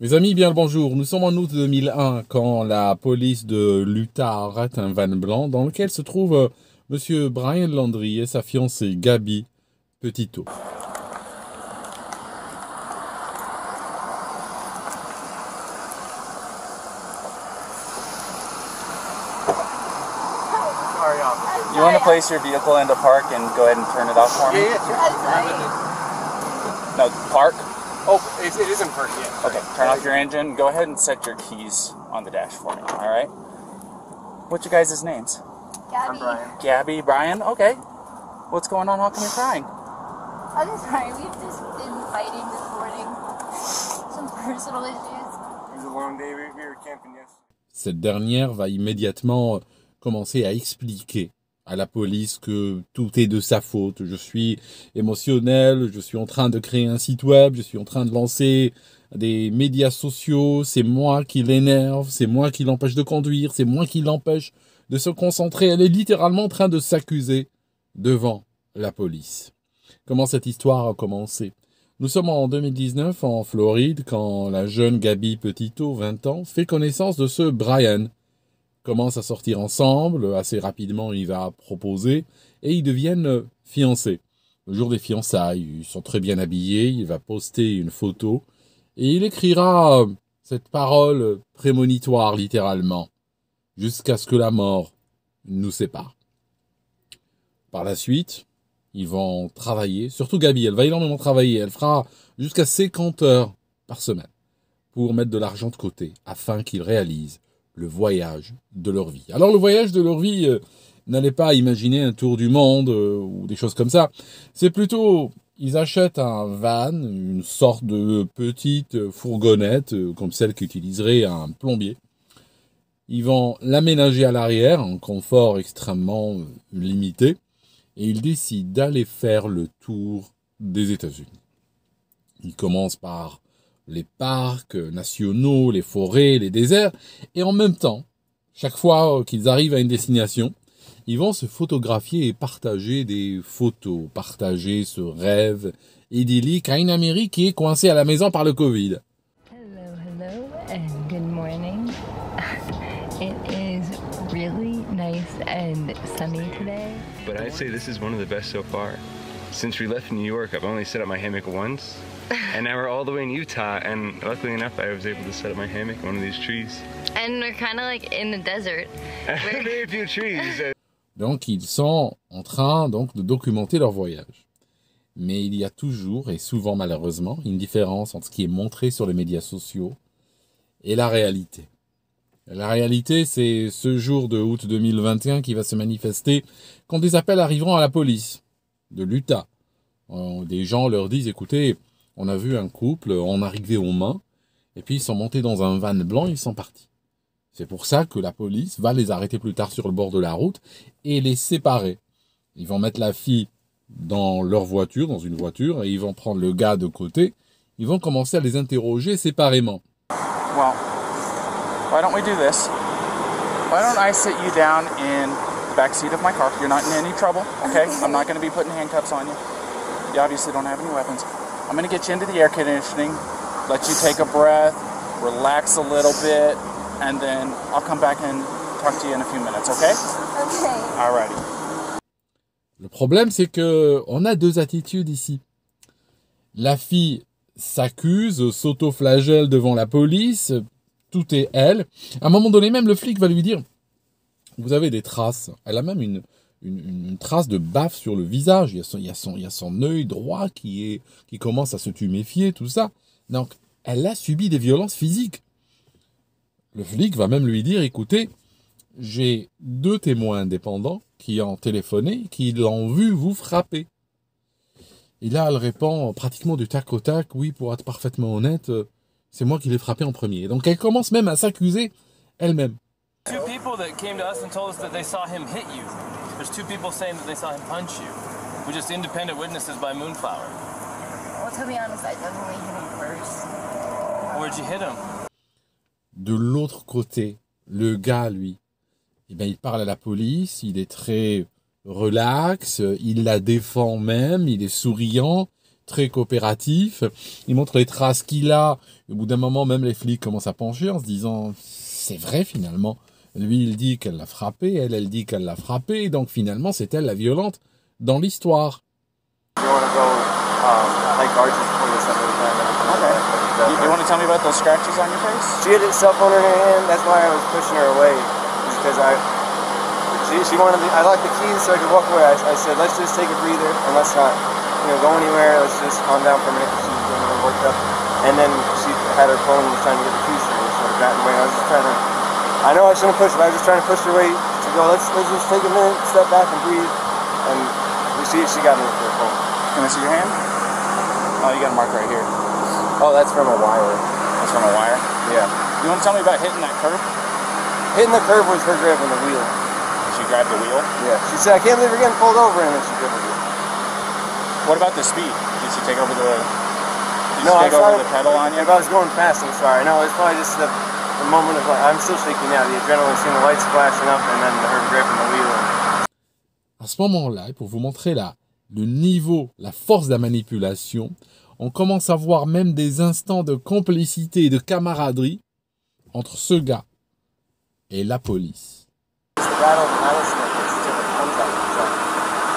Mes amis, bien le bonjour. Nous sommes en août 2001 quand la police de l'Utah arrête un van blanc dans lequel se trouve Monsieur Brian Landry et sa fiancée Gabi Petito. You want to place your vehicle into park and go ahead and turn it off for me? No, park? Oh, it isn't park yet. Okay, turn off your engine. Go ahead and set your keys on the dash for me, all right? What's your guys' names? Gabby. I'm Brian. Gabby, Brian? Okay. What's going on? How come you're crying? I'm just sorry. We've just been fighting this morning. Some personal issues. It was a long day. We were camping yesterday. Cette dernière va immédiatement commencer à expliquer à la police que tout est de sa faute. Je suis émotionnel, je suis en train de créer un site web, je suis en train de lancer des médias sociaux, c'est moi qui l'énerve, c'est moi qui l'empêche de conduire, c'est moi qui l'empêche de se concentrer. Elle est littéralement en train de s'accuser devant la police. Comment cette histoire a commencé? Nous sommes en 2019 en Floride quand la jeune Gabi Petito, 20 ans, fait connaissance de ce Brian. Commencent à sortir ensemble, assez rapidement il va proposer, et ils deviennent fiancés. Le jour des fiançailles, ils sont très bien habillés, il va poster une photo, et il écrira cette parole prémonitoire littéralement, jusqu'à ce que la mort nous sépare. Par la suite, ils vont travailler, surtout Gabi, elle va énormément travailler, elle fera jusqu'à 50 heures par semaine, pour mettre de l'argent de côté, afin qu'ils réalisent le voyage de leur vie. Alors le voyage de leur vie, n'allez pas imaginer un tour du monde ou des choses comme ça. C'est plutôt, ils achètent un van, une sorte de petite fourgonnette, comme celle qu'utiliserait un plombier. Ils vont l'aménager à l'arrière, en confort extrêmement limité, et ils décident d'aller faire le tour des États-Unis. Ils commencent par les parcs nationaux, les forêts, les déserts, et en même temps, chaque fois qu'ils arrivent à une destination, ils vont se photographier et partager des photos, partager ce rêve idyllique à une Amérique qui est coincée à la maison par le Covid. Hello, and good morning. It is really nice and sunny today. But I'd say this is one of the best so far. Since we left New York, I've only set up my hammock once. And now we're all the way in Utah, and luckily enough, I was able to set up my hammock in one of these trees. And we're kind of like in the desert. Very few trees. Donc ils sont en train de documenter leur voyage. Mais il y a toujours, et souvent malheureusement, une différence entre ce qui est montré sur les médias sociaux et la réalité. La réalité, c'est ce jour de août 2021 qui va se manifester quand des appels arriveront à la police de l'Utah. Des gens leur disent, écoutez, on a vu un couple en arrivée aux mains, et puis ils sont montés dans un van blanc, ils sont partis. C'est pour ça que la police va les arrêter plus tard sur le bord de la route et les séparer. Ils vont mettre la fille dans leur voiture, dans une voiture, et ils vont prendre le gars de côté. Ils vont commencer à les interroger séparément. Well, why don't we do this? Why don't I sit you down in the back seat of my car? You're not in any trouble, okay? I'm not going to be putting handcuffs on you. You obviously don't have any weapons. I'm going to get you into the air conditioning, let you take a breath, relax a little bit, and then I'll come back and talk to you in a few minutes, okay? Okay. Alrighty. Le problème, c'est que on a deux attitudes ici. La fille s'accuse, s'auto-flagelle devant la police, tout est elle. À un moment donné, même le flic va lui dire, vous avez des traces. Elle a même une trace de baffe sur le visage. Il y a son œil droit qui commence à se tuméfier, tout ça. Donc, elle a subi des violences physiques. Le flic va même lui dire, écoutez, j'ai 2 témoins indépendants qui ont téléphoné, qui l'ont vu vous frapper. Et là, elle répond pratiquement du tac au tac, oui, pour être parfaitement honnête, c'est moi qui l'ai frappé en premier. Donc, elle commence même à s'accuser elle-même. 2 people that came to us and told us that they saw him hit you. There's 2 people saying that they saw him punch you. We're just independent witnesses by Moonflower. Well, to be honest, I definitely hit him first. Where'd you hit him? De l'autre côté, le gars, lui, eh ben, il parle à la police, il est très relax, il la défend même, il est souriant, très coopératif. Il montre les traces qu'il a. Au bout d'un moment, même les flics commencent à pencher en se disant, c'est vrai finalement. Lui, il dit qu'elle l'a frappé, elle dit qu'elle l'a frappé. Donc finalement, c'est elle la violente dans l'histoire. You want to go hike arches before the sun goes down? Okay. You want to tell me about those scratches on your face? She had a cell phone in her hand. That's why I was pushing her away, because she wanted I locked the keys so I could walk away. I said, let's just take a breather and let's not go anywhere. Let's just calm down for a minute because she was getting worked up. And then she had her phone and was trying to get the keys from me, so I got in the way. I was just trying to. I know I shouldn't push, but I was just trying to push her away to go. Let's just take a minute, step back, and breathe. And she got me with her phone. Can I see your hand? Oh, you got a mark right here. Oh, that's from a wire. That's from a wire? Yeah. You want to tell me about hitting that curb? Hitting the curb was her grabbing the wheel. She grabbed the wheel? Yeah. She said, I can't believe we're getting pulled over, and then she grabbed the wheel. What about the speed? Did she take over the... No, I take over the pedal on you? If I was going fast, I'm sorry. No, it's probably just the moment of, I'm still shaking now. The adrenaline, seeing the lights flashing up, and then her grabbing the wheel. À ce moment-là, pour vous montrer le niveau, la force de la manipulation, on commence à voir même des instants de complicité et de camaraderie entre ce gars et la police. It's the battle of the rattlesnake. It's just a contact. So,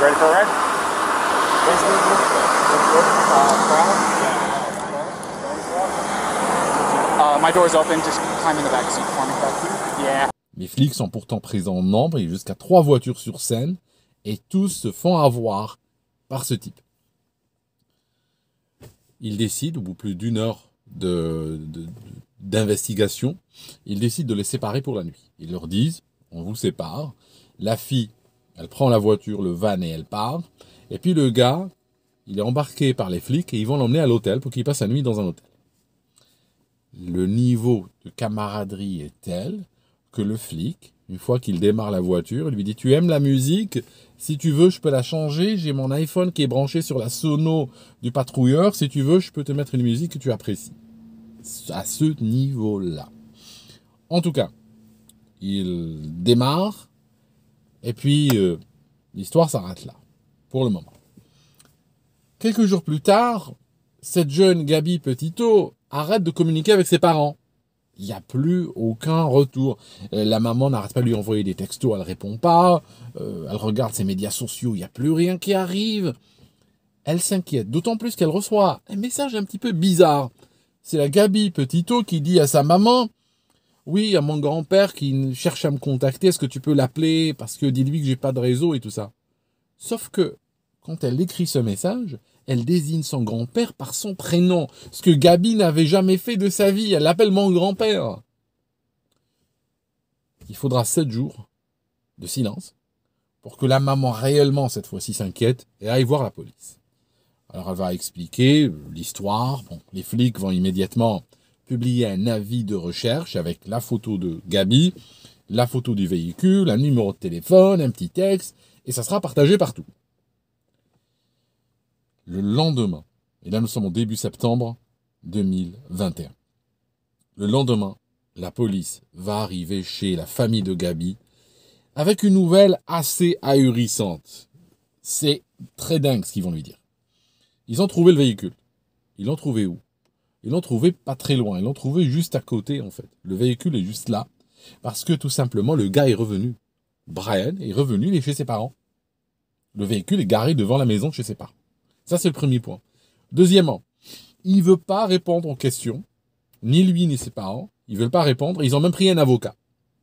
You ready for a ride? My door's open. Just climb in the back seat for me. Yeah. Les flics sont pourtant présents en nombre, il y a jusqu'à 3 voitures sur scène, et tous se font avoir par ce type. Ils décident, au bout de plus d'une heure d'investigation, ils décident de les séparer pour la nuit. Ils leur disent, on vous sépare, la fille, elle prend la voiture, le van et elle part, et puis le gars, il est embarqué par les flics et ils vont l'emmener à l'hôtel pour qu'il passe la nuit dans un hôtel. Le niveau de camaraderie est tel que le flic, une fois qu'il démarre la voiture, il lui dit « Tu aimes la musique ? Si tu veux, je peux la changer. J'ai mon iPhone qui est branché sur la sono du patrouilleur. Si tu veux, je peux te mettre une musique que tu apprécies. » À ce niveau-là. En tout cas, il démarre et puis l'histoire s'arrête là, pour le moment. Quelques jours plus tard, cette jeune Gabi Petito arrête de communiquer avec ses parents. Il n'y a plus aucun retour. La maman n'arrête pas de lui envoyer des textos, elle ne répond pas. Elle regarde ses médias sociaux, il n'y a plus rien qui arrive. Elle s'inquiète, d'autant plus qu'elle reçoit un message un petit peu bizarre. C'est la Gabi Petito qui dit à sa maman « Oui, il y a mon grand-père qui cherche à me contacter, est-ce que tu peux l'appeler parce que dis-lui que j'ai pas de réseau et tout ça. » Sauf que, quand elle écrit ce message, elle désigne son grand-père par son prénom, ce que Gabi n'avait jamais fait de sa vie. Elle l'appelle mon grand-père. Il faudra 7 jours de silence pour que la maman réellement, cette fois-ci, s'inquiète et aille voir la police. Alors elle va expliquer l'histoire. Bon, les flics vont immédiatement publier un avis de recherche avec la photo de Gabi, la photo du véhicule, un numéro de téléphone, un petit texte, et ça sera partagé partout. Le lendemain, et là nous sommes au début septembre 2021, le lendemain, la police va arriver chez la famille de Gabi avec une nouvelle assez ahurissante. C'est très dingue ce qu'ils vont lui dire. Ils ont trouvé le véhicule. Ils l'ont trouvé où? Ils l'ont trouvé pas très loin. Ils l'ont trouvé juste à côté en fait. Le véhicule est juste là parce que tout simplement le gars est revenu. Brian est revenu, il est chez ses parents. Le véhicule est garé devant la maison de chez ses parents. Ça, c'est le premier point. Deuxièmement, il ne veut pas répondre aux questions, ni lui ni ses parents. Ils ne veulent pas répondre. Ils ont même pris un avocat.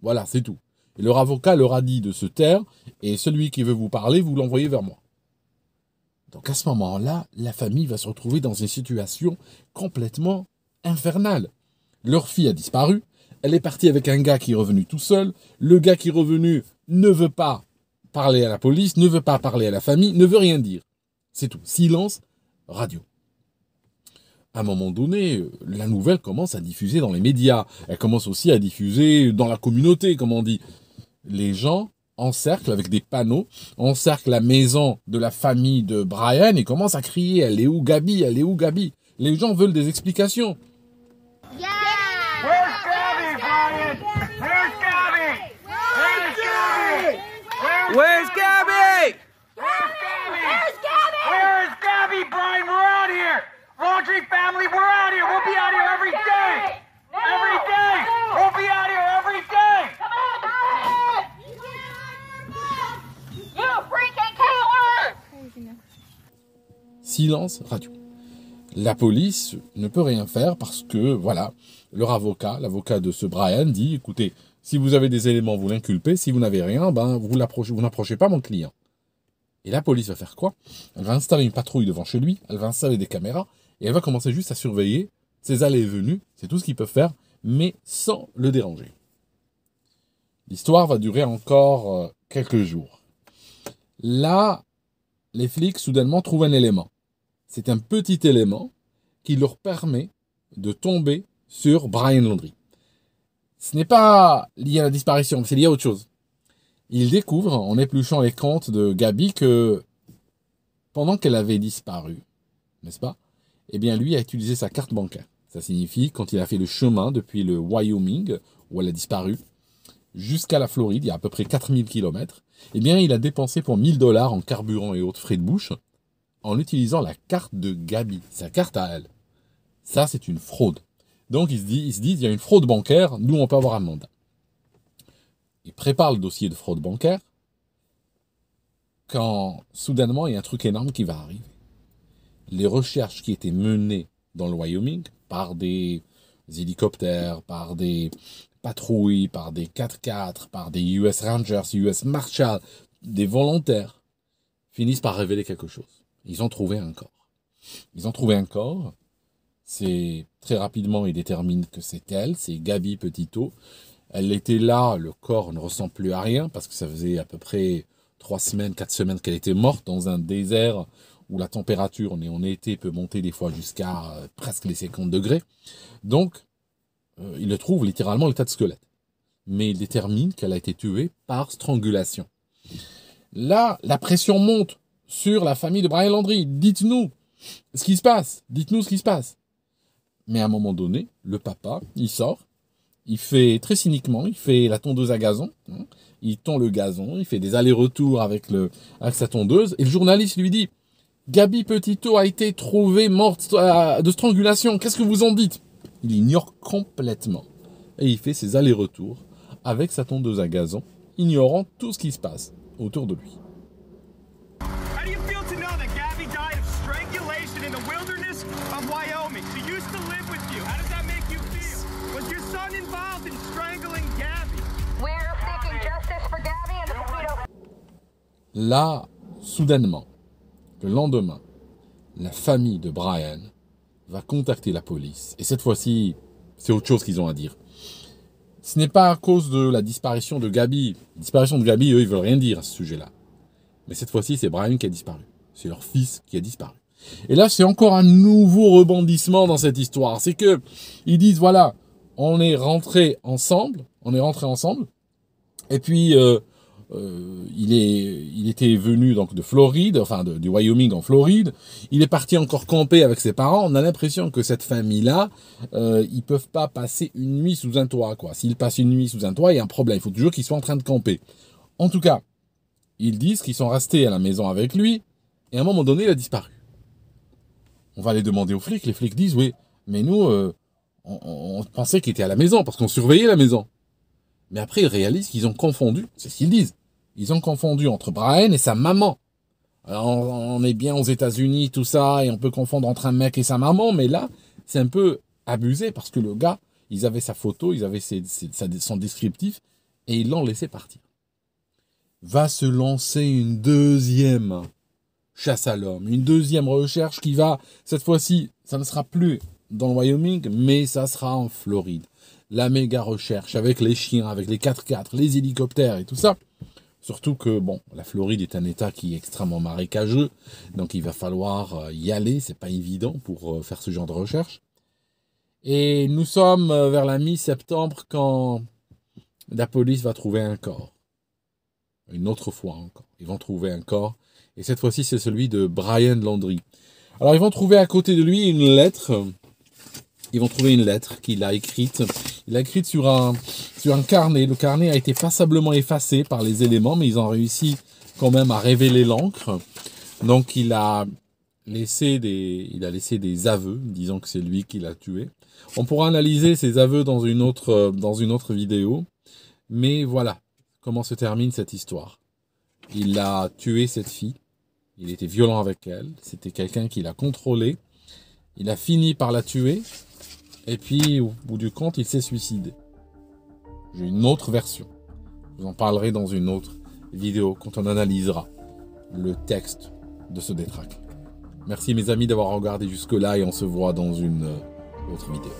Voilà, c'est tout. Et leur avocat leur a dit de se taire, et celui qui veut vous parler, vous l'envoyez vers moi. Donc à ce moment-là, la famille va se retrouver dans une situation complètement infernale. Leur fille a disparu. Elle est partie avec un gars qui est revenu tout seul. Le gars qui est revenu ne veut pas parler à la police, ne veut pas parler à la famille, ne veut rien dire. C'est tout. Silence radio. À un moment donné, la nouvelle commence à diffuser dans les médias. Elle commence aussi à diffuser dans la communauté, comme on dit. Les gens encerclent avec des panneaux, encerclent la maison de la famille de Brian et commencent à crier « Elle est où Gabi? Elle est où Gabi ?» Les gens veulent des explications. Yeah! Where's Gabi, Brian? Where's Gabi? Where's Gabi? Where's Gabi? Where's Gabi? Where's Gabi, Brian? We're out here! silence radio. La police ne peut rien faire parce que, voilà, leur avocat, l'avocat de ce Brian dit, écoutez, si vous avez des éléments, vous l'inculpez, si vous n'avez rien, ben, vous n'approchez pas mon client. Et la police va faire quoi? Elle va installer une patrouille devant chez lui, elle va installer des caméras, et elle va commencer juste à surveiller ses allées et venues, c'est tout ce qu'ils peuvent faire, mais sans le déranger. L'histoire va durer encore quelques jours. Là, les flics soudainement trouvent un élément. C'est un petit élément qui leur permet de tomber sur Brian Laundrie. Ce n'est pas lié à la disparition, c'est lié à autre chose. Ils découvrent, en épluchant les comptes de Gabi, que pendant qu'elle avait disparu, n'est-ce pas? Eh bien, lui a utilisé sa carte bancaire. Ça signifie, quand il a fait le chemin depuis le Wyoming, où elle a disparu, jusqu'à la Floride, il y a à peu près 4000 km, eh bien, il a dépensé pour $1000 en carburant et autres frais de bouche, en utilisant la carte de Gabi, sa carte à elle. Ça, c'est une fraude. Donc, ils se disent, il y a une fraude bancaire, nous, on peut avoir un mandat. Ils préparent le dossier de fraude bancaire, quand, soudainement, il y a un truc énorme qui va arriver. Les recherches qui étaient menées dans le Wyoming, par des hélicoptères, par des patrouilles, par des 4x4, par des US Rangers, US Marshals, des volontaires, finissent par révéler quelque chose. Ils ont trouvé un corps. Ils ont trouvé un corps. C'est très rapidement, ils déterminent que c'est elle, c'est Gabi Petito. Elle était là, le corps ne ressemble plus à rien, parce que ça faisait à peu près 3 semaines, 4 semaines qu'elle était morte dans un désert où la température, en été, peut monter des fois jusqu'à presque les 50 degrés. Donc, il le trouve littéralement l'état de squelette. Mais il détermine qu'elle a été tuée par strangulation. Là, la pression monte sur la famille de Brian Laundrie. Dites-nous ce qui se passe. Dites-nous ce qui se passe. Mais à un moment donné, le papa, il sort. Il fait, très cyniquement, il fait la tondeuse à gazon. Il tond le gazon. Il fait des allers-retours avec sa tondeuse. Et le journaliste lui dit, Gabi Petito a été trouvée morte de strangulation. Qu'est-ce que vous en dites? Il ignore complètement. Et il fait ses allers-retours avec sa tondeuse à gazon, ignorant tout ce qui se passe autour de lui. How do you feel to know that Gabby died of strangulation in the wilderness of Wyoming? She used to live with you. How does that make you feel? Was your son involved in strangling Gabby? We're seeking justice for Gabby and the Petito. Là, soudainement, le lendemain, la famille de Brian va contacter la police. Et cette fois-ci, c'est autre chose qu'ils ont à dire. Ce n'est pas à cause de la disparition de Gabi. La disparition de Gabi, eux, ils veulent rien dire à ce sujet-là. Mais cette fois-ci, c'est Brian qui a disparu. C'est leur fils qui a disparu. Et là, c'est encore un nouveau rebondissement dans cette histoire. C'est que ils disent, voilà, on est rentrés ensemble. Et puis, il était venu donc de Floride, enfin du Wyoming en Floride. Il est parti encore camper avec ses parents. On a l'impression que cette famille-là, ils peuvent pas passer une nuit sous un toit, quoi. S'ils passent une nuit sous un toit, il y a un problème. Il faut toujours qu'ils soient en train de camper. En tout cas, ils disent qu'ils sont restés à la maison avec lui. Et à un moment donné, il a disparu. On va aller demander aux flics. Les flics disent, oui, mais nous, on pensait qu'il était à la maison parce qu'on surveillait la maison. Mais après, ils réalisent qu'ils ont confondu. C'est ce qu'ils disent. Ils ont confondu entre Brian et sa maman. Alors, on est bien aux États-Unis, tout ça, et on peut confondre entre un mec et sa maman, mais là, c'est un peu abusé parce que le gars, ils avaient sa photo, ils avaient son descriptif, et ils l'ont laissé partir. Va se lancer une deuxième chasse à l'homme, une deuxième recherche qui va, cette fois-ci, ça ne sera plus dans le Wyoming, mais ça sera en Floride. La méga recherche avec les chiens, avec les 4x4, les hélicoptères et tout ça. Surtout que, bon, la Floride est un état qui est extrêmement marécageux, donc il va falloir y aller, c'est pas évident pour faire ce genre de recherche. Et nous sommes vers la mi-septembre quand la police va trouver un corps. Une autre fois encore, ils vont trouver un corps, et cette fois-ci c'est celui de Brian Laundrie. Alors ils vont trouver à côté de lui une lettre. Ils vont trouver une lettre qu'il a écrite. Il a écrite sur un carnet. Le carnet a été passablement effacé par les éléments, mais ils ont réussi quand même à révéler l'encre. Donc il a laissé des aveux, disant que c'est lui qui l'a tué. On pourra analyser ces aveux dans une autre vidéo. Mais voilà comment se termine cette histoire. Il a tué cette fille. Il était violent avec elle. C'était quelqu'un qui l'a contrôlée. Il a fini par la tuer. Et puis, au bout du compte, il s'est suicidé. J'ai une autre version. Je vous en parlerai dans une autre vidéo quand on analysera le texte de ce détraqué. Merci mes amis d'avoir regardé jusque-là et on se voit dans une autre vidéo.